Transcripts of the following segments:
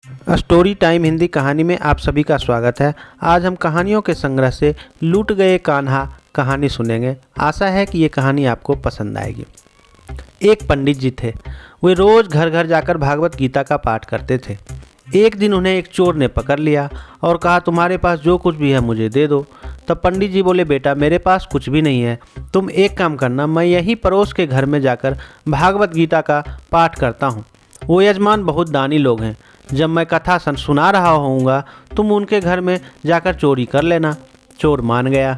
Story time Hindi कहानी में आप सभी का स्वागत है। आज हम कहानियों के संग्रह से लूट गए कान्हा कहानी सुनेंगे। आशा है कि ये कहानी आपको पसंद आएगी। एक पंडित जी थे। वे रोज़ घर घर जाकर भागवत गीता का पाठ करते थे। एक दिन उन्हें एक चोर ने पकड़ लिया और कहा, तुम्हारे पास जो कुछ भी है मुझे दे दो। तब पंडित जी बोले, बेटा मेरे पास कुछ भी नहीं है, तुम एक काम करना, मैं यहीं पड़ोस के घर में जाकर भागवत गीता का पाठ करता हूँ। वो यजमान बहुत दानी लोग हैं, जब मैं कथा सुना रहा होऊंगा तुम उनके घर में जाकर चोरी कर लेना। चोर मान गया।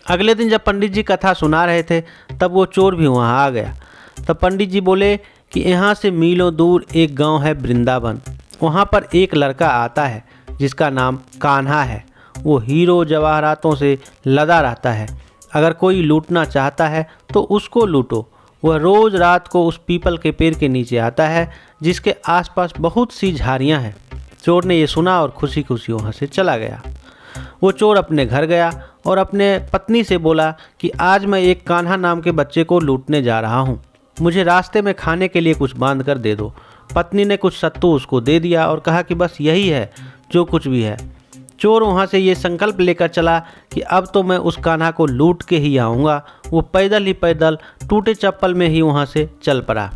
अगले दिन जब पंडित जी कथा सुना रहे थे तब वो चोर भी वहाँ आ गया। तब पंडित जी बोले कि यहाँ से मीलों दूर एक गांव है वृंदावन, वहाँ पर एक लड़का आता है जिसका नाम कान्हा है। वो हीरो जवाहरातों से लदा रहता है। अगर कोई लूटना चाहता है तो उसको लूटो। वह रोज़ रात को उस पीपल के पेड़ के नीचे आता है जिसके आसपास बहुत सी झाड़ियाँ हैं। चोर ने ये सुना और खुशी खुशी वहाँ से चला गया। वो चोर अपने घर गया और अपने पत्नी से बोला कि आज मैं एक कान्हा नाम के बच्चे को लूटने जा रहा हूँ, मुझे रास्ते में खाने के लिए कुछ बांध कर दे दो। पत्नी ने कुछ सत्तू उसको दे दिया और कहा कि बस यही है जो कुछ भी है। चोर वहाँ से ये संकल्प लेकर चला कि अब तो मैं उस कान्हा को लूट के ही आऊँगा। वो पैदल ही पैदल टूटे चप्पल में ही वहाँ से चल पड़ा।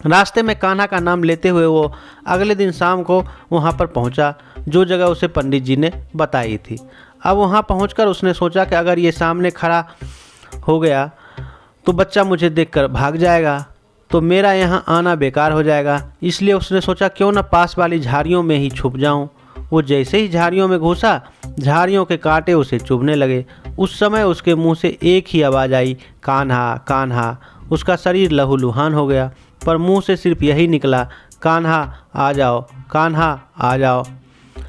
रास्ते में कान्हा का नाम लेते हुए वो अगले दिन शाम को वहाँ पर पहुँचा जो जगह उसे पंडित जी ने बताई थी। अब वहाँ पहुँचकर उसने सोचा कि अगर ये सामने खड़ा हो गया तो बच्चा मुझे देखकर भाग जाएगा, तो मेरा यहाँ आना बेकार हो जाएगा। इसलिए उसने सोचा क्यों न पास वाली झाड़ियों में ही छुप जाऊँ। वो जैसे ही झाड़ियों में घुसा, झाड़ियों के कांटे उसे चुभने लगे। उस समय उसके मुंह से एक ही आवाज़ आई, कान्हा कान्हा। उसका शरीर लहूलुहान हो गया, पर मुंह से सिर्फ यही निकला, कान्हा आ जाओ, कान्हा आ जाओ।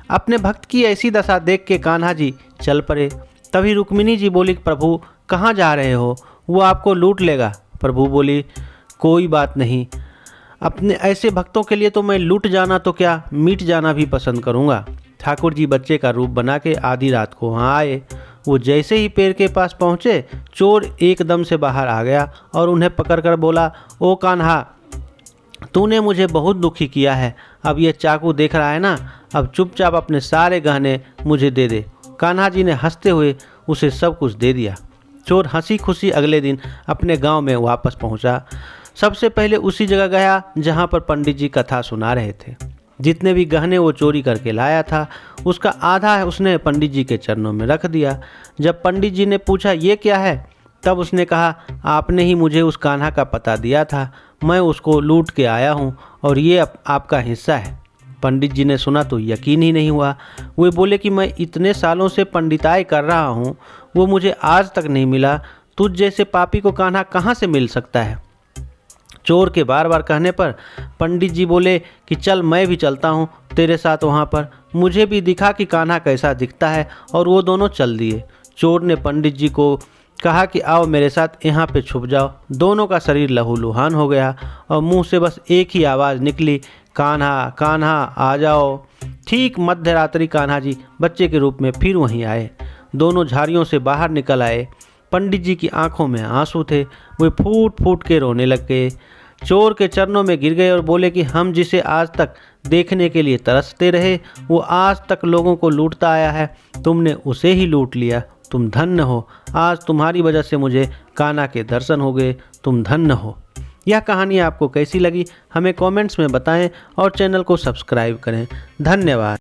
अपने भक्त की ऐसी दशा देख के कान्हा जी चल पड़े। तभी रुक्मिणी जी बोली, प्रभु कहाँ जा रहे हो, वो आपको लूट लेगा। प्रभु बोली, कोई बात नहीं, अपने ऐसे भक्तों के लिए तो मैं लूट जाना तो क्या, मिट जाना भी पसंद करूँगा। ठाकुर जी बच्चे का रूप बना के आधी रात को वहाँ आए। वो जैसे ही पेड़ के पास पहुँचे, चोर एकदम से बाहर आ गया और उन्हें पकड़कर बोला, ओ कान्हा, तूने मुझे बहुत दुखी किया है। अब ये चाकू देख रहा है ना, अब चुपचाप अपने सारे गहने मुझे दे दे। कान्हा जी ने हंसते हुए उसे सब कुछ दे दिया। चोर हंसी खुशी अगले दिन अपने गांव में वापस पहुंचा। सबसे पहले उसी जगह गया जहां पर पंडित जी कथा सुना रहे थे। जितने भी गहने वो चोरी करके लाया था उसका आधा उसने पंडित जी के चरणों में रख दिया। जब पंडित जी ने पूछा ये क्या है, तब उसने कहा, आपने ही मुझे उस कान्हा का पता दिया था, मैं उसको लूट के आया हूँ और ये आपका हिस्सा है। पंडित जी ने सुना तो यकीन ही नहीं हुआ। वे बोले कि मैं इतने सालों से पंडिताई कर रहा हूँ, वो मुझे आज तक नहीं मिला। तुझ जैसे पापी को कान्हा कहाँ से मिल सकता है। चोर के बार बार कहने पर पंडित जी बोले कि चल मैं भी चलता हूँ तेरे साथ वहाँ पर, मुझे भी दिखा कि कान्हा कैसा दिखता है। और वो दोनों चल दिए। चोर ने पंडित जी को कहा कि आओ मेरे साथ यहाँ पे छुप जाओ। दोनों का शरीर लहूलुहान हो गया और मुंह से बस एक ही आवाज़ निकली, कान्हा कान्हा आ जाओ। ठीक मध्य रात्रि कान्हा जी बच्चे के रूप में फिर वहीं आए। दोनों झाड़ियों से बाहर निकल आए। पंडित जी की आंखों में आंसू थे, वे फूट फूट के रोने लग गए। चोर के चरणों में गिर गए और बोले कि हम जिसे आज तक देखने के लिए तरसते रहे, वो आज तक लोगों को लूटता आया है, तुमने उसे ही लूट लिया। तुम धन्य हो, आज तुम्हारी वजह से मुझे कान्हा के दर्शन हो गए, तुम धन्य हो। यह कहानी आपको कैसी लगी हमें कमेंट्स में बताएं और चैनल को सब्सक्राइब करें। धन्यवाद।